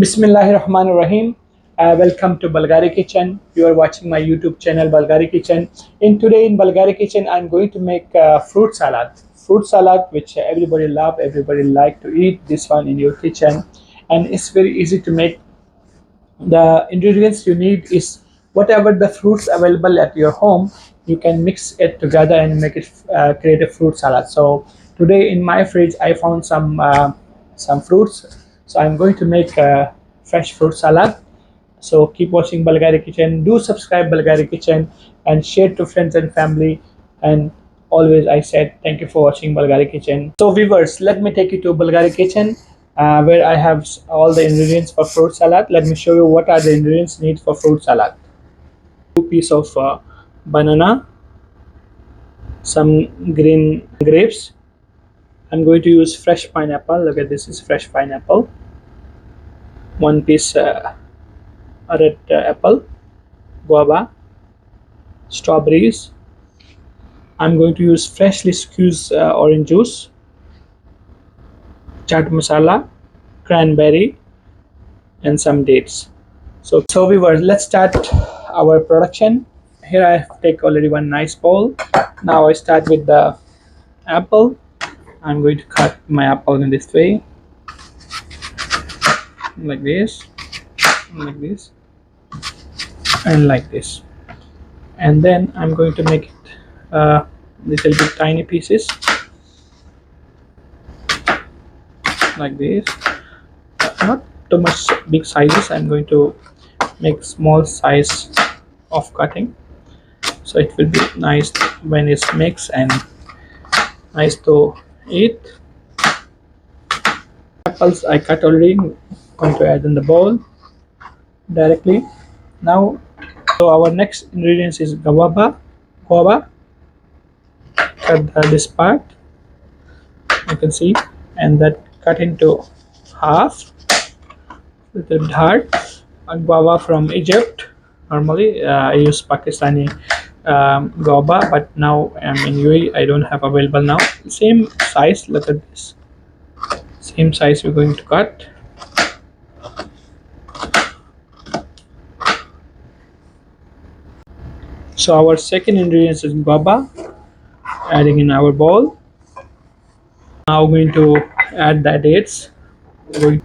Bismillahirrahmanirrahim. Welcome to Bulgari Kitchen. You are watching my YouTube channel Bulgari Kitchen. Today in Bulgari Kitchen, I'm going to make fruit salad. Fruit salad, which everybody love, everybody like to eat. This one in your kitchen, and it's very easy to make. The ingredients you need is whatever the fruits available at your home. You can mix it together and make it create a fruit salad. So today in my fridge I found some fruits, so I'm going to make a fresh fruit salad. So keep watching Bulgari Kitchen. Do subscribe Bulgari Kitchen and share to friends and family. And always I said thank you for watching Bulgari Kitchen. So viewers, let me take you to Bulgari Kitchen, where I have all the ingredients for fruit salad. Let me show you what are the ingredients needed for fruit salad. 2 pieces of banana, some green grapes. I'm going to use fresh pineapple. Look at this, is fresh pineapple. 1 piece red apple, guava, strawberries. I'm going to use freshly squeezed orange juice, chaat masala, cranberry, and some dates. So viewers, let's start our production. Here I take already one nice bowl. Now I start with the apple. I'm going to cut my apple in this way, like this, and like this. And then I'm going to make it little bit tiny pieces, like this. Not too much big sizes. I'm going to make small size of cutting, so it will be nice when it's mixed and nice to eat. Apples I cut already. Going to add in the bowl directly now. So our next ingredients is guava. Cut this part, you can see, and that cut into half, little bit hard. Guava from Egypt. Normally I use Pakistani guava, but now I'm in UAE. I don't have available now. Same size. Look at this. Same size we're going to cut. So our second ingredient is guava. Adding in our bowl. Now we're going to add the dates. You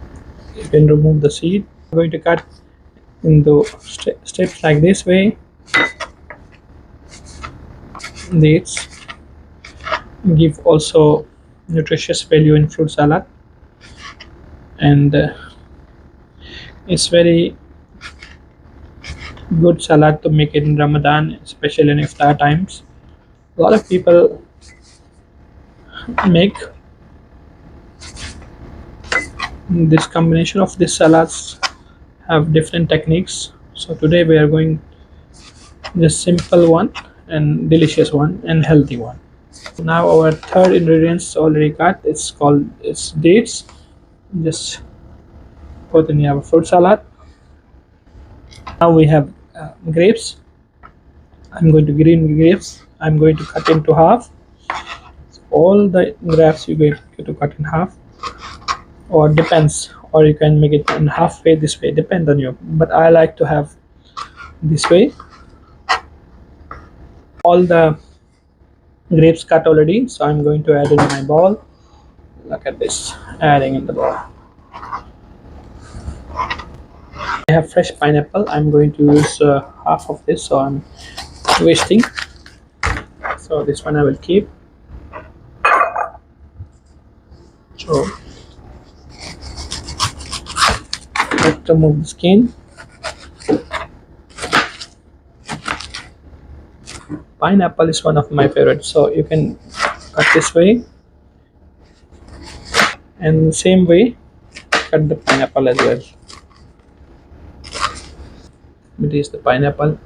can remove the seed. We're going to cut into steps like this way. Dates give also nutritious value in fruit salad, and it's very good salad to make it in Ramadan, especially in iftar times. A lot of people make this combination of these salads, have different techniques. So today we are going this simple one and delicious one and healthy one. Now our third ingredients already cut. It's dates. Just put in our fruit salad. Now we have grapes. I'm going to green grapes. I'm going to cut into half. So all the grapes you're going to cut in half, or depends, or you can make it in halfway this way, depend on you, but I like to have this way. All the grapes cut already, so I'm going to add in my bowl. Look at this, adding in the bowl. I have fresh pineapple. I'm going to use half of this, so I'm wasting, so this one I will keep. So let's remove the skin. Pineapple is one of my favorites, so you can cut this way, and same way cut the pineapple as well. It is the pineapple.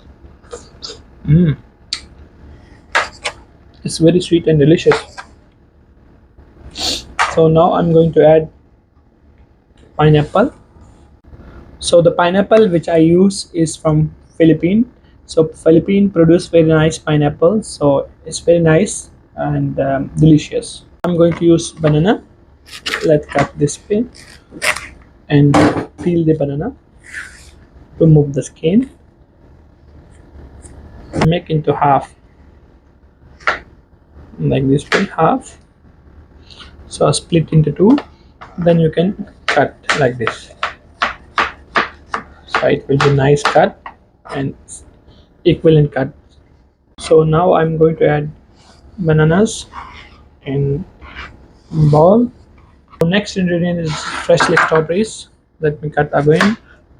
It's very sweet and delicious. So now I'm going to add pineapple. So the pineapple which I use is from Philippines. So Philippines produce very nice pineapple, so it's very nice and delicious. I'm going to use banana. Let's cut this way and peel the banana, remove the skin, make into half like this, one half. So split into two, then you can cut like this. So it will be nice cut and equivalent cut. So now I'm going to add bananas in bowl. So next ingredient is freshly strawberries. Let me cut again.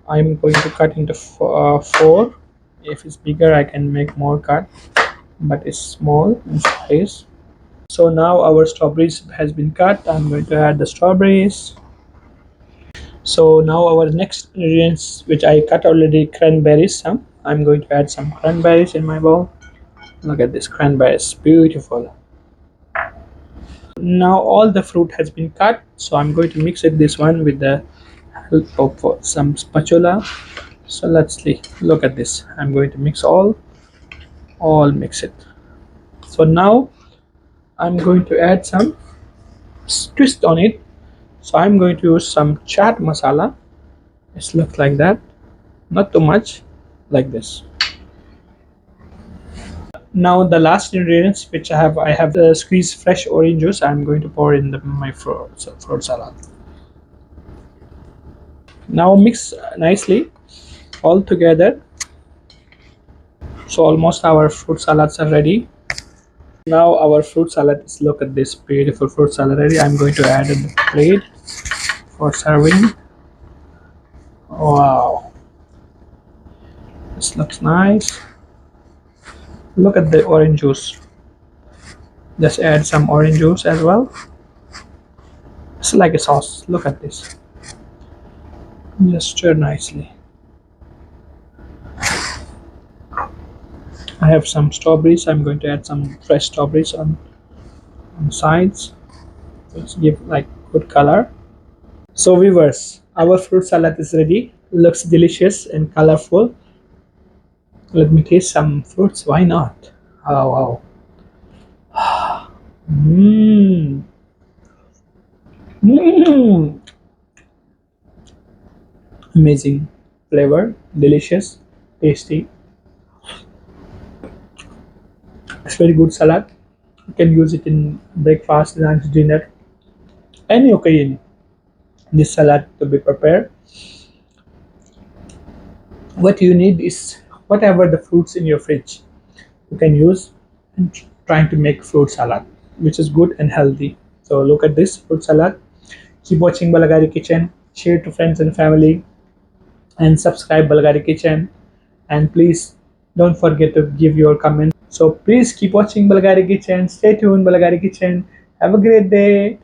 I'm going to cut into four. If it's bigger, I can make more cut, but it's small in size. So now our strawberries has been cut. I'm going to add the strawberries. So now our next ingredients, which I cut already, cranberries. Some I'm going to add some cranberries in my bowl. Look at this cranberries, beautiful. Now all the fruit has been cut, so I'm going to mix it this one with the help of some spatula. So let's see. Look at this. I'm going to mix all mix it. So now I'm going to add some twist on it. So I'm going to use some chaat masala. It looks like that, not too much, like this. Now the last ingredients which I have squeezed fresh orange juice. I'm going to pour in my fruit salad. Now mix nicely all together. So almost our fruit salads are ready. Now our fruit salad is, look at this beautiful fruit salad ready. I'm going to add in the plate for serving. Wow, this looks nice. Look at the orange juice. Just add some orange juice as well. It's like a sauce. Look at this. Just stir nicely. I have some strawberries. I'm going to add some fresh strawberries on sides. Let's give like good color. So viewers, our fruit salad is ready. Looks delicious and colorful. Let me taste some fruits. Why not? Oh wow. Mmm. Mmm. Amazing flavor, delicious, tasty. It's very good salad. You can use it in breakfast, lunch, dinner, any occasion. This salad to be prepared. What you need is whatever the fruits in your fridge you can use and trying to make fruit salad, which is good and healthy. So look at this fruit salad. Keep watching Balagari Kitchen. Share to friends and family, and subscribe Balagari Kitchen. And please don't forget to give your comment. So please keep watching Balagari Kitchen. Stay tuned, Balagari Kitchen. Have a great day.